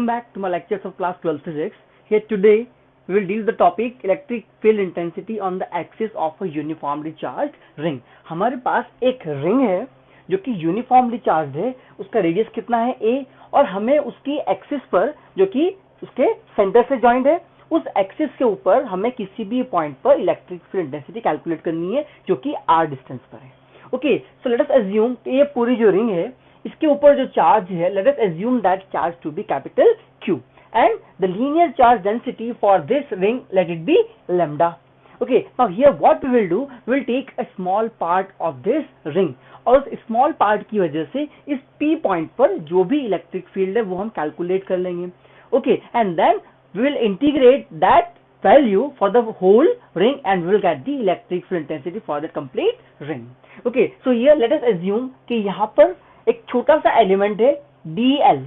back to my lectures of class 12 physics. Here today we will deal with the topic electric field intensity on the axis of a uniformly charged ring. हमारे पास एक ring है जो कि uniformly charge है, उसका radius कितना है a, और हमें उसकी एक्सिस पर जो कि उसके सेंटर से जॉइंट है, उस एक्सिस के ऊपर हमें किसी भी पॉइंट पर इलेक्ट्रिक फील्ड इंटेंसिटी कैलकुलेट करनी है जो कि r डिस्टेंस पर है. Okay, so let us assume ये पूरी जो रिंग है इसके ऊपर जो चार्ज है, let us assume that charge to be capital Q and the linear charge density for this ring, let it be lambda. Okay, now here what we will do, we will take a small part of this ring और उस small part की वजह से इस P point पर जो भी electric field है वो हम कैलकुलेट कर लेंगे. Okay, and then we will integrate that value for the whole ring and we will get the electric field intensity for the complete ring. Okay, so here let us assume कि यहाँ पर एक छोटा सा element है dl.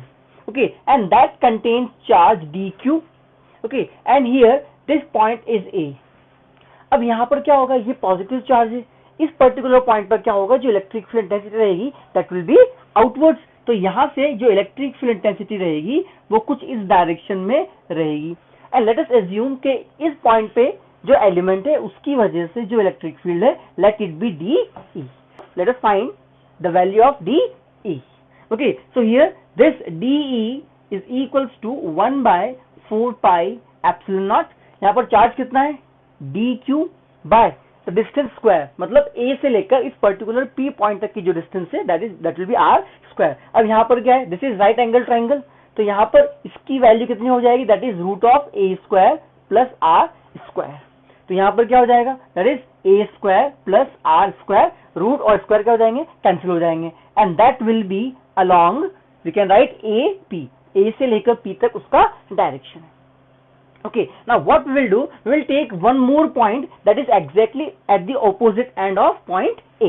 Okay, and that contains charge dq. Okay, and here this point is a. अब यहाँ पर क्या होगा, ये पॉजिटिव चार्ज है, इस पर्टिकुलर पॉइंट पर क्या होगा, जो इलेक्ट्रिक फील्ड इंटेंसिटी रहेगी दैट विल बी आउटवर्ड्स. तो यहाँ से जो इलेक्ट्रिक फील्ड इंटेंसिटी रहेगी वो कुछ इस डायरेक्शन में रहेगी. एंड लेट अस अज्यूम के इस पॉइंट पे जो एलिमेंट है उसकी वजह से जो इलेक्ट्रिक फील्ड है let it be D E. Let us find the value of D E. Okay, so here this D E is equals to 1/4 pi epsilon naught. यहाँ पर चार्ज कितना है, D Q by the distance square, मतलब A से लेकर इस particular P point तक की जो डिस्टेंस है that will be r square. अब यहाँ पर क्या है, this is right angle triangle, तो यहाँ पर इसकी वैल्यू कितनी हो जाएगी, that is root of a square plus r square. तो यहाँ पर क्या हो जाएगा, that is a square plus r square, root और स्क्वायर क्या हो जाएंगे, कैंसिल हो जाएंगे, and that will be along, we can write a p, a से लेकर पी तक उसका डायरेक्शन है. Okay, now what we will do, we will take one more point that is exactly at the opposite end of point A.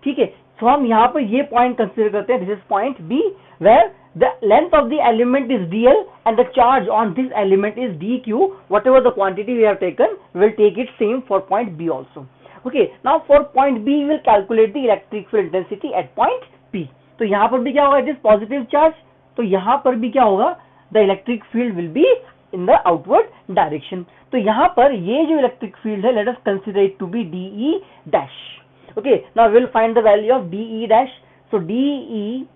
ठीक है, so हम यहाँ पर ये point consider करते हैं, this is point B, where the length of the element is dl and the charge on this element is dq. Whatever the quantity we have taken, we will take it same for point B also. Okay, now for point B we will calculate the electric field intensity at point P. तो यहाँ पर भी क्या होगा, it is positive charge, तो यहाँ पर भी क्या होगा, the electric field will be in the outward direction. तो यहाँ पर ये जो इलेक्ट्रिक फील्ड है, let us consider it to be dE dash. Okay, now we will find the value of dE dash. So dE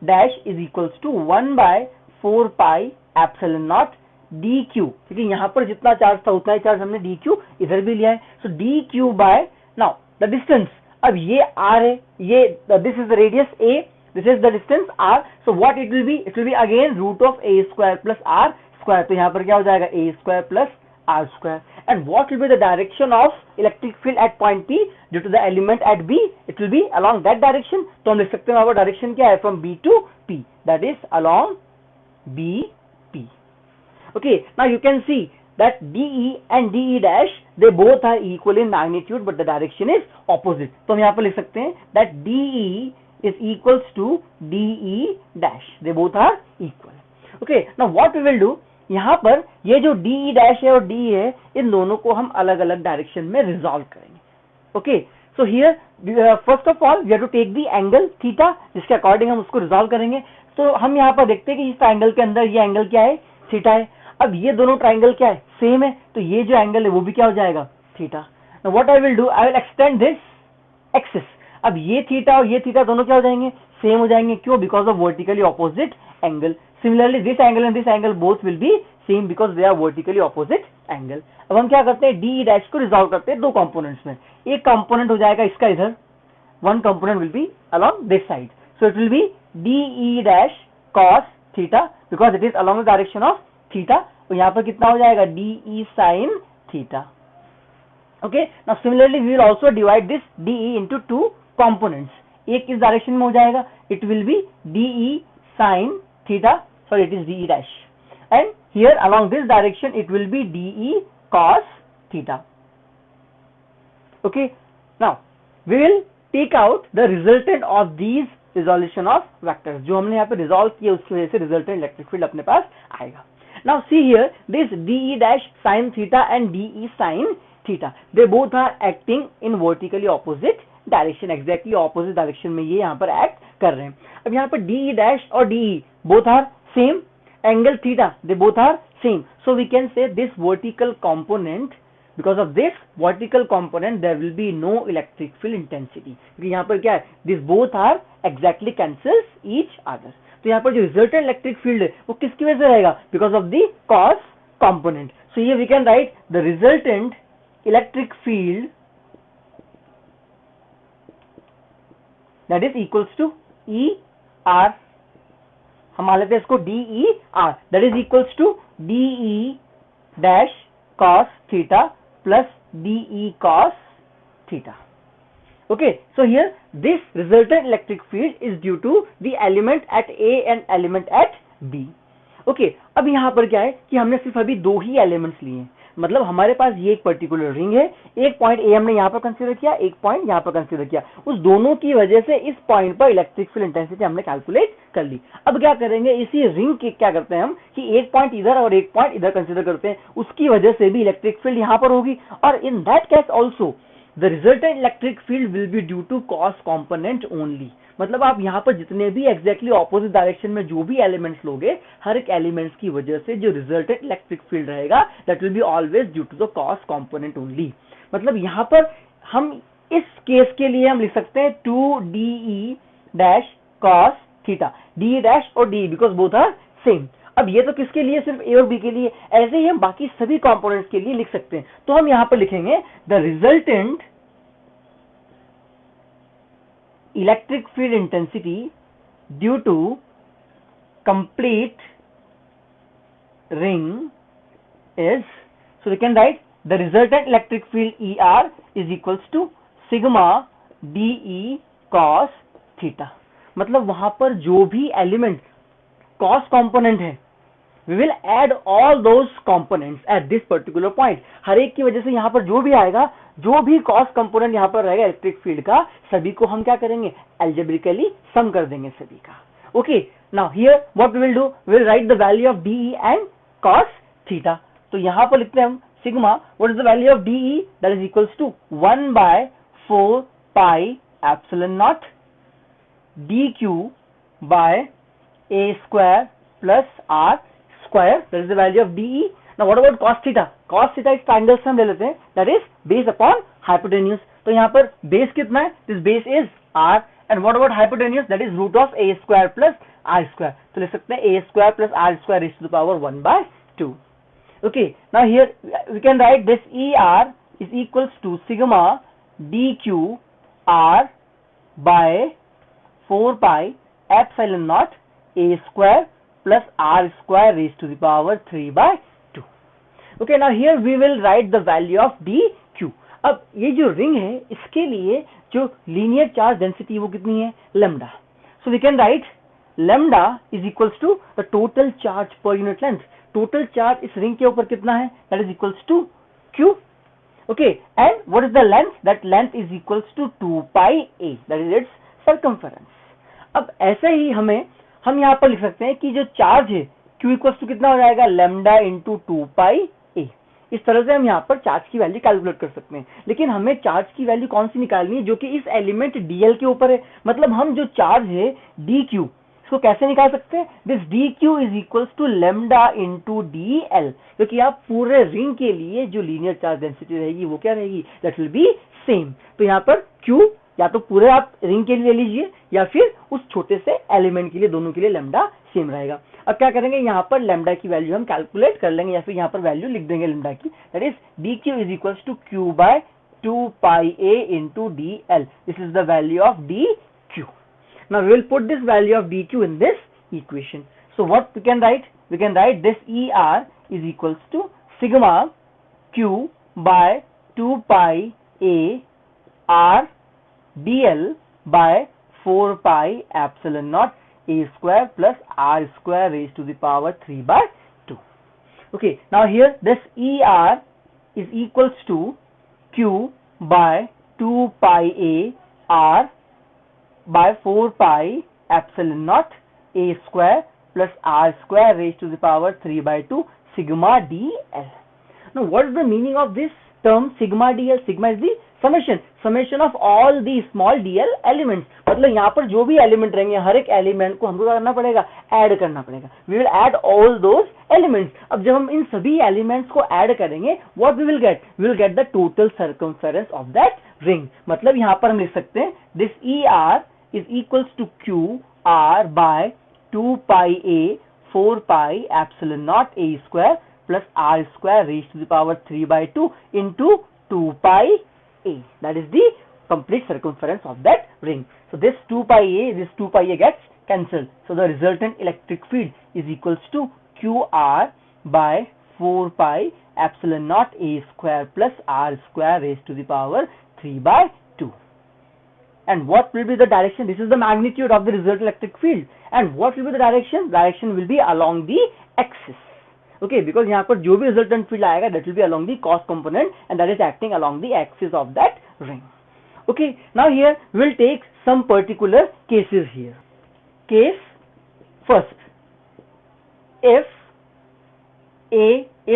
dash is equals to 1/4 pi epsilon naught dq. क्योंकि यहाँ पर जितना चार्ज था उतना ही charge हमने dq इधर भी लिया है. So dq by now the distance. अब ये r है, ये this is the radius a, this is the distance r. So what it will be? It will be again root of a square plus r square. तो यहाँ पर क्या हो जाएगा, a square plus r square. And what will be the direction of electric field at point P due to the element at B? It will be along that direction. तो हम लिख सकते हैं वहाँ पर डायरेक्शन क्या है, from B to P, that is along B P. Okay, now you can see that DE and DE dash they both are equal in magnitude but the direction is opposite. तो हम यहाँ पर लिख सकते हैं that DE is equals to DE dash. They both are equal. Okay, now what we will do, यहाँ पर ये जो DE dash है और DE है, इन दोनों को हम अलग अलग डायरेक्शन में रिजॉल्व करेंगे. Okay, so here first of all we have to take the angle theta, जिसके अकॉर्डिंग हम उसको रिजॉल्व करेंगे. तो हम यहाँ पर देखते हैं कि इस ट्राइंगल के अंदर ये एंगल क्या है, थीटा है. अब ये दोनों ट्राइंगल क्या है, सेम है, तो ये जो एंगल है वो भी क्या हो जाएगा, theta. Now what I will do, I will extend this axis. अब ये थीटा और ये थीटा दोनों क्या हो जाएंगे, सेम हो जाएंगे. क्यों, because of vertically opposite angle. Similarly, this angle and this angle both will be same because they are vertically opposite angle. अब हम क्या करते हैं, DE dash को रिजॉल्व करते हैं दो कंपोनेंट्स में. एक कंपोनेंट हो जाएगा इसका इधर, one component will be along this side. So it will be DE dash cos theta because it is along the direction of theta. और यहाँ पर कितना हो जाएगा, DE sin theta. Okay. Now similarly, we will also divide this DE into two components. एक इस direction में हो जाएगा, it will be DE sin theta. Sorry, it is DE dash, and here along this direction it will be DE cos theta. Okay, now we will take out the resultant of these resolution of vectors. जो हमने यहाँ पे resolve किया उसकी वजह से resultant electric field अपने पास आएगा. Now see here, this DE dash sin theta and DE sin theta, they both are acting in vertically opposite direction, exactly opposite direction में ये यहाँ पर act कर रहे हैं. अब यहाँ पर DE dash और DE both are same angle theta, they both are same. So we can say this vertical component, because of this vertical component there will be no electric field intensity. क्योंकि यहाँ पर क्या है, this both are exactly cancels each other. तो यहाँ पर जो resultant electric field है वो किसकी वजह से रहेगा? Because of the cos component. So here we can write the resultant electric field that is equals to ER. हम मान लेते हैं इसको DER, that is equals to DE dash cos theta plus DE cos theta. Okay, so here this resultant electric field is due to the element at A and element at B. Okay, अब यहाँ पर क्या है कि हमने सिर्फ अभी दो ही एलिमेंट्स लिए हैं, मतलब हमारे पास ये एक पर्टिकुलर रिंग है, एक पॉइंट ए हमने यहाँ पर कंसीडर किया, एक पॉइंट यहाँ पर कंसीडर किया, उस दोनों की वजह से इस पॉइंट पर इलेक्ट्रिक फील्ड इंटेंसिटी हमने कैलकुलेट कर ली। अब क्या करेंगे, इसी रिंग के क्या करते हैं हम कि एक पॉइंट इधर और एक पॉइंट इधर कंसीडर करते हैं, उसकी वजह से भी इलेक्ट्रिक फील्ड यहाँ पर होगी, और in that case also the resultant electric field will be due to cos component only. मतलब आप यहाँ पर जितने भी एग्जैक्टली ऑपोजिट डायरेक्शन में जो भी एलिमेंट्स लोगे, हर एक एलिमेंट्स की वजह से जो रिजल्टेंट इलेक्ट्रिक फील्ड रहेगा that will be always due to the cos component only. मतलब यहाँ पर हम इस केस के लिए हम लिख सकते हैं 2DE dash cos theta, DE dash और DE because both are same. अब ये तो किसके लिए, सिर्फ ए और बी के लिए, ऐसे ही हम बाकी सभी कंपोनेंट्स के लिए लिख सकते हैं। तो हम यहां पर लिखेंगे the resultant electric field intensity due to complete ring is, so we can write the resultant electric field ER is equals to sigma DE cos theta. मतलब वहां पर जो भी एलिमेंट कॉस कंपोनेंट है, we will add all those components at this particular point। हर एक की वजह से यहाँ पर जो भी आएगा, जो भी कॉस कंपोनेंट यहाँ पर रहेगा इलेक्ट्रिक फील्ड का, सभी को हम क्या करेंगे, algebraically सम कर देंगे सभी का। Okay, now here what we will do, we will write the value of DE and cos theta. तो यहाँ पर लिखते हैं हम sigma, what is the value of DE, that is equals to 1/4 pi epsilon naught DQ by A square plus R square, that is the value of DE. Now what about cos theta? Cos theta इस triangle से हम ले लेते हैं, that is base upon hypotenuse। तो यहाँ पर base कितना है, this base is R, and what about hypotenuse, that is root of A square plus R square। तो ले सकते हैं A square plus R square raised to the power 1/2। Okay, now here we can write this ER is equals to sigma DQ R by 4 pi epsilon naught A square plus R square raised to the power 3/2। Okay, now here we will write the value of DQ। अब ये जो ring है इसके लिए जो linear charge density वो कितनी है, lambda. So we can write lambda is equals to the total charge per unit length. Total charge इस रिंग के ऊपर कितना है, that is equals to Q। Okay, and what is the length, that length is equals to 2 pi A, that is its circumference. अब ऐसे ही हम यहाँ पर लिख सकते हैं कि जो चार्ज है Q इक्वल्स टू कितना हो जाएगा, लैम्डा इंटू 2 pi A। इस तरह से हम यहाँ पर चार्ज की वैल्यू कैलकुलेट कर सकते हैं। लेकिन हमें चार्ज की वैल्यू कौन सी निकालनी है, जो कि इस एलिमेंट DL के ऊपर है। मतलब हम जो चार्ज है DQ, इसको कैसे निकाल सकते हैं, this DQ is equals to lambda into DL, क्योंकि आप पूरे रिंग के लिए जो लीनियर चार्ज डेंसिटी रहेगी वो क्या रहेगी, दैट विल बी सेम। तो यहाँ पर Q या तो पूरे आप रिंग के लिए ले लीजिए या फिर उस छोटे से एलिमेंट के लिए, दोनों के लिए लैम्डा सेम रहेगा। अब क्या करेंगे, यहाँ पर लैम्डा की वैल्यू हम कैलकुलेट कर लेंगे या फिर यहाँ पर वैल्यू लिख देंगे लैम्डा की, that is DQ is equals to Q by 2 pi A into DL। This is the value of DQ। Now we will put this value of DQ in this equation. So what we can write? We can write this ER is equals to sigma Q by 2 pi A R DL by 4 pi epsilon naught A square plus R square raised to the power 3/2. Okay, now here this ER is equals to Q by 2 pi A R by 4 pi epsilon naught A square plus R square raised to the power 3/2 sigma DL. Now what is the meaning of this term sigma DL? Sigma is the summation of all the small DL elements, मतलब यहाँ पर जो भी element रहेंगे हर एक element को हमको क्या करना पड़ेगा, ऐड करना पड़ेगा. We will add all those elements. अब जब हम इन सभी एलिमेंट्स को ऐड करेंगे what we will get the total circumference of that ring. मतलब यहाँ पर हम लिख सकते हैं this E R is equals to Q R by 2 pi a 4 pi epsilon naught a square plus r square raised to the power 3 by 2 into 2 pi a. That is the complete circumference of that ring. So this 2 pi a gets cancelled. So the resultant electric field is equals to qr by 4 pi epsilon naught a square plus r square raised to the power 3 by 2. And what will be the direction? This is the magnitude of the resultant electric field. And what will be the direction? Direction will be along the axis. Okay, because यहाँ पर जो भी resultant field आएगा that will be along the cos component and that is acting along the axis of that ring. Okay, now here we will take some particular cases here. Case first, if A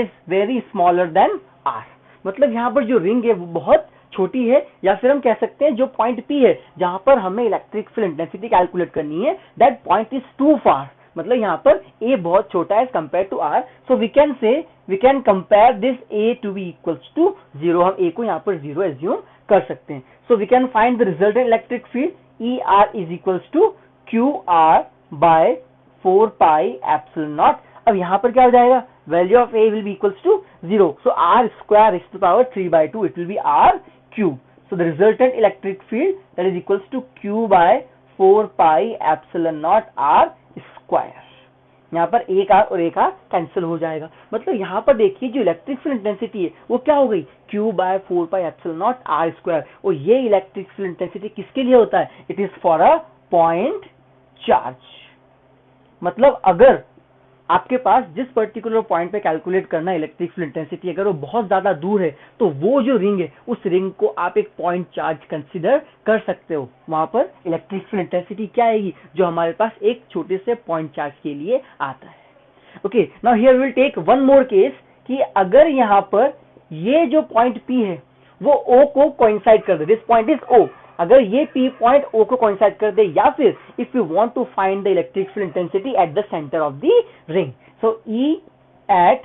is very smaller than R, मतलब यहाँ पर जो ring है वो बहुत छोटी है, या फिर हम कह सकते हैं जो पॉइंट P है जहां पर हमें इलेक्ट्रिक फील्ड इंटेंसिटी कैलकुलेट करनी है, that point is too far. मतलब यहाँ पर A बहुत छोटा है as compare to R. So we can compare this A to be equals to 0. हम A को यहाँ पर 0 एज्यूम कर सकते हैं. So we can find the resultant electric field ER is equals to QR by 4 pi epsilon naught. अब यहाँ पर क्या हो जाएगा, value of A will be equals to 0. So R square is to power 3 by 2, it will be R cube. So the resultant electric field that is equals to Q by 4 pi epsilon naught R square. यहाँ पर एक R और एक R cancel हो जाएगा. मतलब यहाँ पर देखिए जो इलेक्ट्रिक फील्ड इंटेंसिटी है वो क्या हो गई, Q by 4 pi epsilon naught R square. और ये इलेक्ट्रिक फील्ड इंटेंसिटी किसके लिए होता है, it is for a point charge. मतलब अगर आपके पास जिस पर्टिकुलर पॉइंट पे कैलकुलेट करना है इलेक्ट्रिक फील्ड इंटेंसिटी, अगर वो बहुत ज्यादा दूर है तो वो जो रिंग है उस रिंग को आप एक पॉइंट चार्ज कंसीडर कर सकते हो. वहां पर इलेक्ट्रिक फील्ड इंटेंसिटी क्या आएगी, जो हमारे पास एक छोटे से पॉइंट चार्ज के लिए आता है. Okay, now here we will take one more case कि अगर यहाँ पर ये जो पॉइंट P है वो O को कोइंसाइड कर दे, दिस पॉइंट इज O. अगर ये P पॉइंट O को कोइंसाइड कर दे, या फिर if you want to find the electric field intensity at the centre of the ring, so E at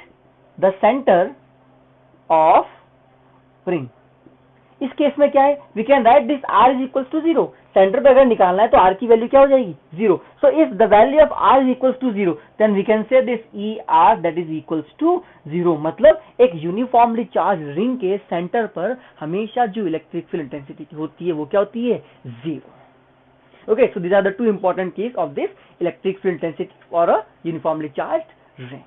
the centre of ring, इस केस में क्या है, we can write this R is equal to 0. Centre पे अगर निकालना है तो R की वैल्यू क्या हो जाएगी, 0. So if the value of R is equal to 0 then we can say this ER that is equal to 0. मतलब एक यूनिफॉर्मली चार्ज रिंग के सेंटर पर हमेशा जो इलेक्ट्रिक फील्ड इंटेंसिटी होती है वो क्या होती है, 0. Okay, so these are the two important cases of this electric field intensity for a uniformly charged ring.